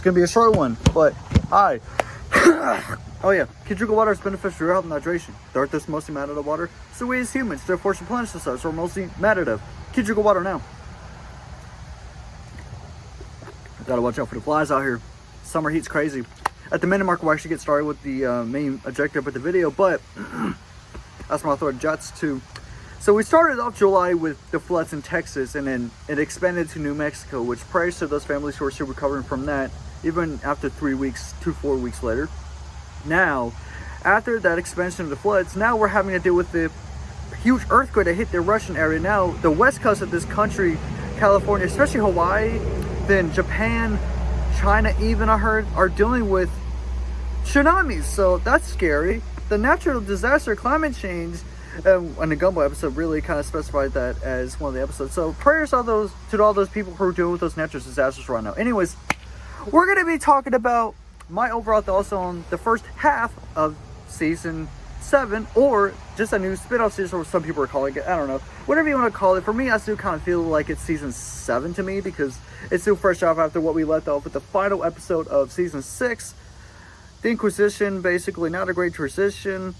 gonna be a short one, but hi. Oh yeah, can drink water is beneficial for your health and hydration. The earth is mostly made out of water, so we as humans, therefore, should replenish the stuff, so we're mostly made out of. Can drink water now. Gotta watch out for the flies out here. Summer heat's crazy. At the minute mark, we'll actually get started with the main objective of the video, but that's my thought jets too. So we started off July with the floods in Texas, and then it expanded to New Mexico, which prayers to those families who are still recovering from that, even after 3 weeks, 4 weeks later. Now, after that expansion of the floods, now we're having to deal with the huge earthquake that hit the Russian area. Now, the west coast of this country, California, especially Hawaii, then Japan, China even, I heard, are dealing with tsunamis. So that's scary. The natural disaster, climate change, and the Gumball episode really kind of specified that as one of the episodes. So prayers to all those people who are dealing with those natural disasters right now. Anyways, we're going to be talking about my overall thoughts on the first half of season 7, or just a new spin-off season, or some people are calling it. I don't know. Whatever you want to call it. For me, I still kind of feel like it's season 7 to me, because it's still fresh off after what we left off with the final episode of season 6. The Inquisition, basically not a great transition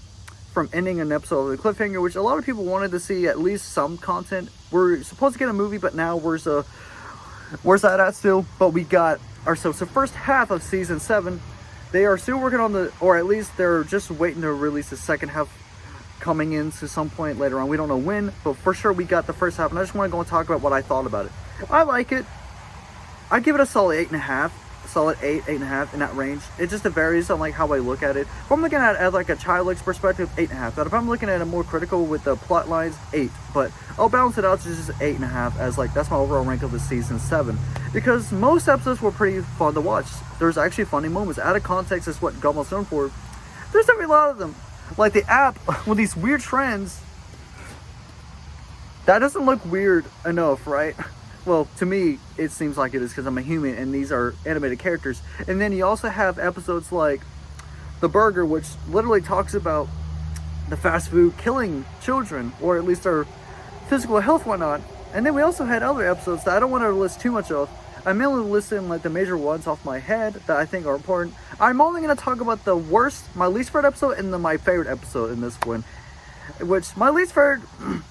from ending an episode of the cliffhanger, which a lot of people wanted to see at least some content. We're supposed to get a movie, but now where's that at still? But we got ourselves the first half of season 7. They are still working on or at least they're just waiting to release the second half coming into some point later on. We don't know when, but for sure we got the first half, and I just want to go and talk about what I thought about it. I like it. I give it a solid 8.5. Solid 8.5 in that range. It just varies on like how I look at it. If I'm looking at it as like a childlike perspective, 8.5. But if I'm looking at it more critical with the plot lines, 8. But I'll balance it out to just 8.5 as like that's my overall rank of the season 7. Because most episodes were pretty fun to watch. There's actually funny moments. Out of context is what Gumball's known for. There's definitely a lot of them. Like the app with these weird trends. That doesn't look weird enough, right? Well, to me, it seems like it is because I'm a human and these are animated characters. And then you also have episodes like The Burger, which literally talks about the fast food killing children, or at least their physical health, whatnot. And then we also had other episodes that I don't want to list too much of. I mainly listed like the major ones off my head that I think are important. I'm only going to talk about the worst, my least favorite episode, and then my favorite episode in this one. Which, my least favorite,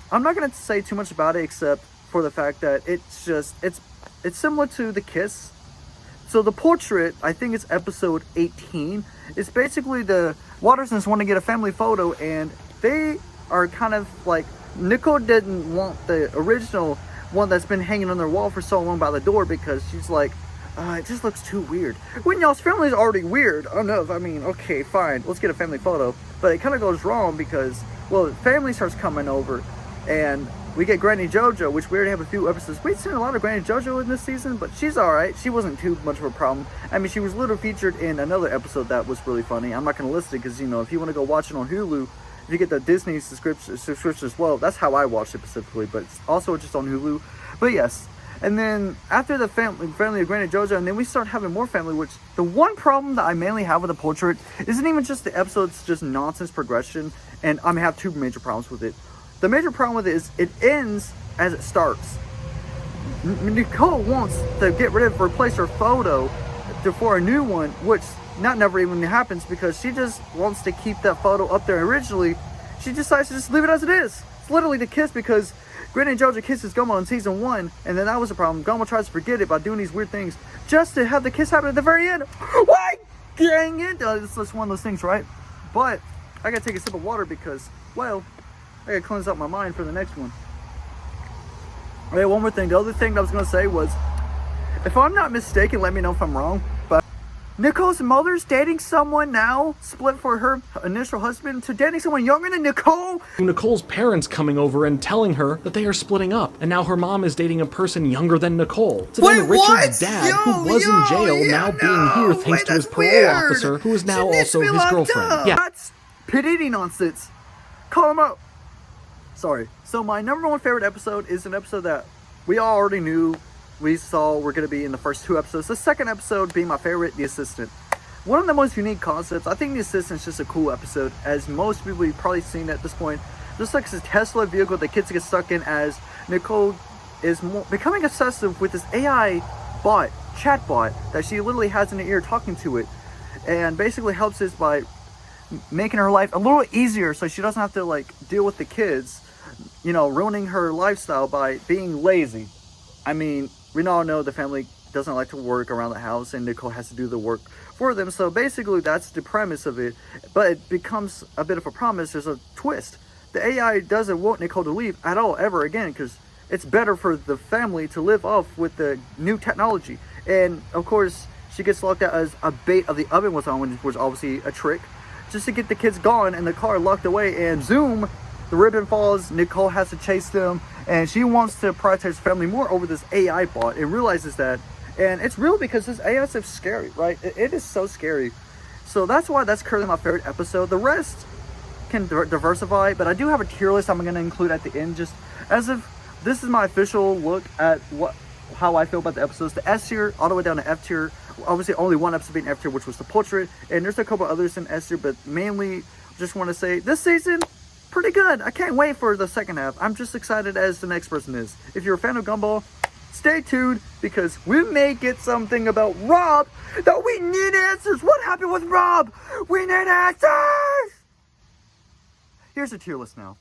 I'm not going to say too much about it except for the fact that it's similar to The Kiss. So the portrait, I think it's episode 18. It's basically the Wattersons want to get a family photo, and they are kind of like, Nicole didn't want the original one that's been hanging on their wall for so long by the door, because she's like, it just looks too weird. When y'all's family is already weird. Oh no, I mean, okay, fine, let's get a family photo. But it kind of goes wrong because, well, family starts coming over, and we get Granny JoJo, which we already have a few episodes. We've seen a lot of Granny JoJo in this season, but she's alright. She wasn't too much of a problem. I mean, she was literally featured in another episode that was really funny. I'm not going to list it because, you know, if you want to go watch it on Hulu, if you get the Disney subscription as well, that's how I watched it specifically, but it's also just on Hulu. But yes, and then after the family of Granny JoJo, and then we start having more family, which the one problem that I mainly have with the portrait isn't even just the episode's just nonsense progression, and I have two major problems with it. The major problem with it is it ends as it starts. Nicole wants to get rid of, replace her photo for a new one, which never even happens because she just wants to keep that photo up there originally. She decides to just leave it as it is. It's literally the kiss, because Granny and JoJo kisses Gumball in season 1, and then that was a problem. Gumball tries to forget it by doing these weird things just to have the kiss happen at the very end. Why? Dang it! It's just one of those things, right? But I gotta take a sip of water because, well, I gotta cleanse out my mind for the next one. Okay, one more thing. The other thing that I was gonna say was, if I'm not mistaken, let me know if I'm wrong, but Nicole's mother's dating someone now, split for her initial husband, to dating someone younger than Nicole. Nicole's parents coming over and telling her that they are splitting up, and now her mom is dating a person younger than Nicole. So then Richard's dad, who was in jail, now being here thanks to his parole officer, who is now also his girlfriend. Yeah, that's pity nonsense. Call him up. Sorry. So my number one favorite episode is an episode that we all already knew. We saw we're going to be in the first 2 episodes. The second episode being my favorite, The Assistant. One of the most unique concepts. I think The Assistant's just a cool episode, as most people have probably seen at this point. Just like this Tesla vehicle that kids get stuck in, as Nicole is becoming obsessive with this AI bot chatbot that she literally has in her ear talking to it, and basically helps us by making her life a little easier so she doesn't have to like deal with the kids, you know, ruining her lifestyle by being lazy. I mean, we all know the family doesn't like to work around the house and Nicole has to do the work for them. So basically that's the premise of it, but it becomes a bit of a promise. There's a twist. The AI doesn't want Nicole to leave at all ever again, because it's better for the family to live off with the new technology. And of course she gets locked out as a bait of the oven was on, which was obviously a trick, just to get the kids gone and the car locked away. And zoom, the ribbon falls, Nicole has to chase them, and she wants to prioritize her family more over this AI bot and realizes that. And it's real because this AI stuff's scary, right? It is so scary. So that's why that's currently my favorite episode. The rest can diversify, but I do have a tier list I'm going to include at the end, just as if this is my official look at how I feel about the episodes. The S tier all the way down to F tier. Obviously only one episode being F tier, which was the portrait, and there's a couple others in S tier, but mainly just want to say this season pretty good. I can't wait for the second half. I'm just excited as the next person is. If you're a fan of Gumball, stay tuned, because we may get something about Rob that we need answers. What happened with Rob? We need answers. Here's a tier list now.